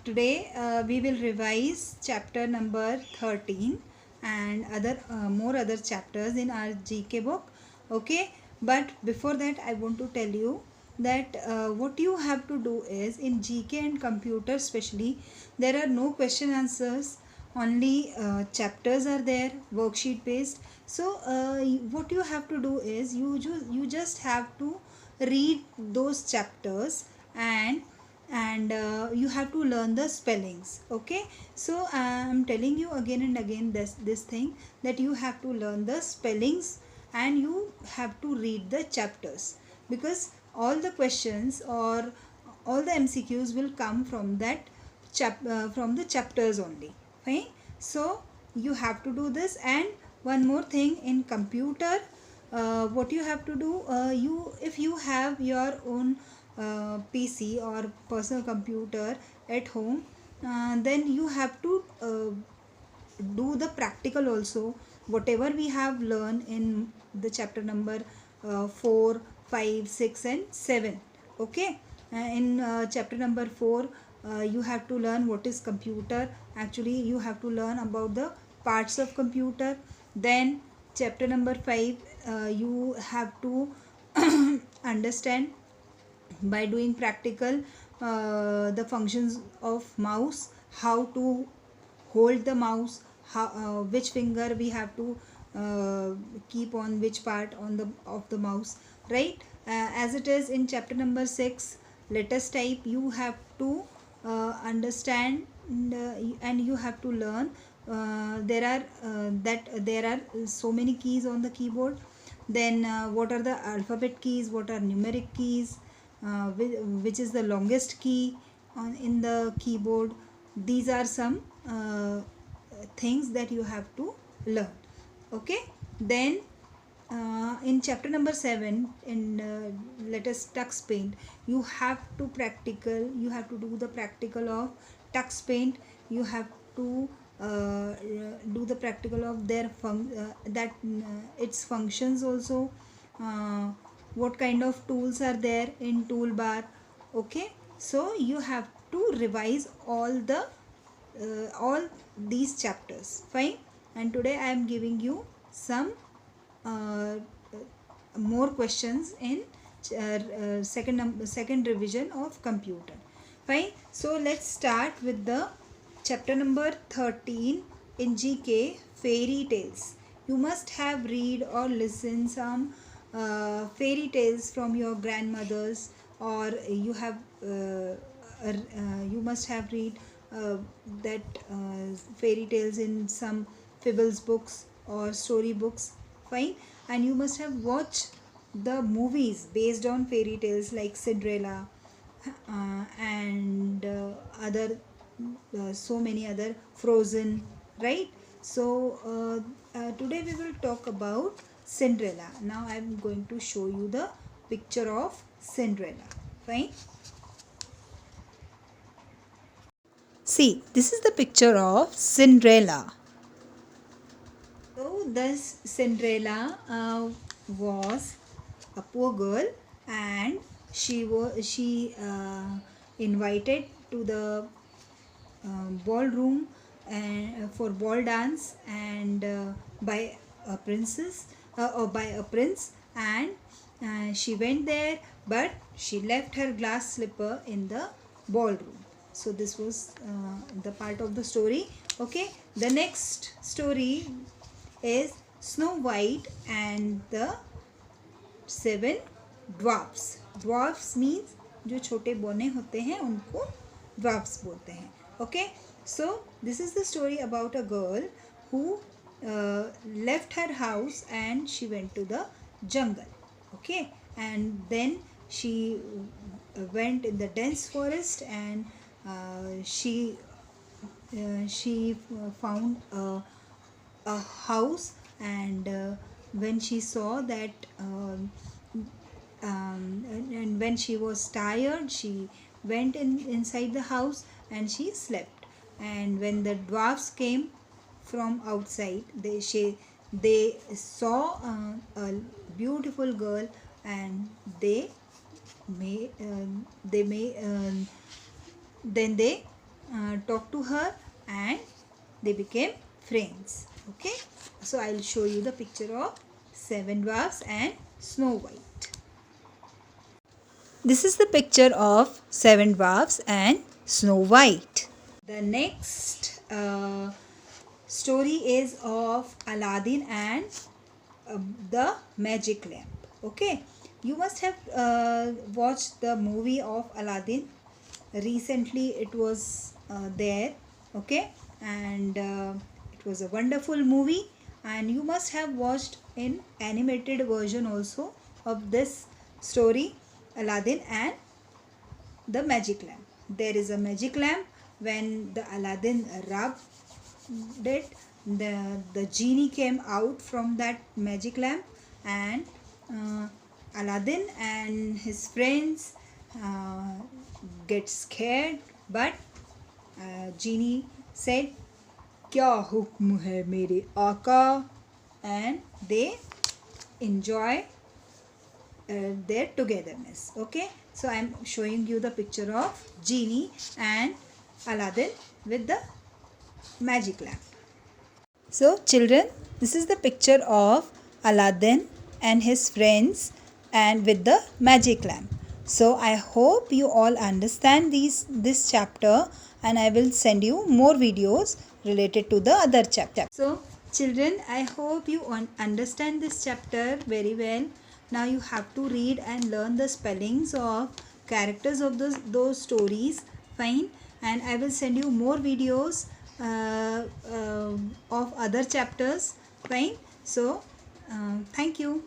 Today we will revise chapter number 13 and other more other chapters in our GK book. Okay, but before that I want to tell you that what you have to do is in GK and computer especially there are no question answers, only chapters are there, worksheet based. So what you have to do is you just have to read those chapters and you have to learn the spellings. Okay, so I'm telling you again and again this thing, that you have to learn the spellings and you have to read the chapters, because all the questions or all the MCQs will come from that from the chapters only. Fine, so you have to do this. And one more thing, in computer what you have to do, you if you have your own PC or personal computer at home, then you have to do the practical also, whatever we have learned in the chapter number 4, 5, 6 and 7. Okay, in chapter number 4 you have to learn what is computer. Actually you have to learn about the parts of computer. Then chapter number 5 you have to understand by doing practical the functions of mouse, how to hold the mouse, how which finger we have to keep on which part on the of the mouse, right? As it is in chapter number 6, letters type, you have to understand and you have to learn there are so many keys on the keyboard. Then what are the alphabet keys, what are numeric keys, which is the longest key in the keyboard. These are some things that you have to learn. Okay, then in chapter number 7 in let us tux paint, you have to do the practical of tux paint. You have to do the practical of their its functions also, what kind of tools are there in toolbar. Okay, so you have to revise all these chapters. Fine, and today I am giving you some uh, more questions in second revision of computer. Fine, so let's start with the chapter number 13 in GK, fairy tales. You must have read or listened some fairy tales from your grandmothers, or you must have read that fairy tales in some fables books or story books. Fine, and you must have watched the movies based on fairy tales like Cinderella and other so many other, Frozen, right? So today we will talk about Cinderella. Now I am going to show you the picture of Cinderella. Fine, see, this is the picture of Cinderella. So this Cinderella was a poor girl, and she invited to the ballroom and for ball dance, and by a princess or by a prince, and she went there, but she left her glass slipper in the ballroom. So this was the part of the story. Okay, the next story is Snow White and the seven dwarfs. Dwarfs means जो छोटे बोने होते हैं उनको dwarfs बोलते हैं. Okay, so this is the story about a girl who left her house and she went to the jungle. Okay, and then she went in the dense forest, and she found a house, and when she saw that and when she was tired, she went inside the house and she slept. And when the dwarfs came from outside, they saw a beautiful girl, and they may then they talked to her and they became friends. Okay, so I'll show you the picture of Seven Dwarfs and Snow White. This is the picture of Seven Dwarfs and Snow White. The next story is of Aladdin and the magic lamp. Okay, you must have watched the movie of Aladdin recently. It was there. Okay, and it was a wonderful movie, and you must have watched in animated version also of this story, Aladdin and the magic lamp. There is a magic lamp. When the Aladdin rubbed it, the genie came out from that magic lamp, and Aladdin and his friends get scared, but genie said, "क्या हुक्म है मेरे आका?" and they enjoy their togetherness. Okay, so I am showing you the picture of genie and Aladdin with the magic lamp. So children, this is the picture of Aladdin and his friends and with the magic lamp. So I hope you all understand this chapter, and I will send you more videos related to the other chapter. So children, I hope you understand this chapter very well. Now you have to read and learn the spellings of characters of those stories. Fine, and I will send you more videos of other chapters. Fine. So thank you.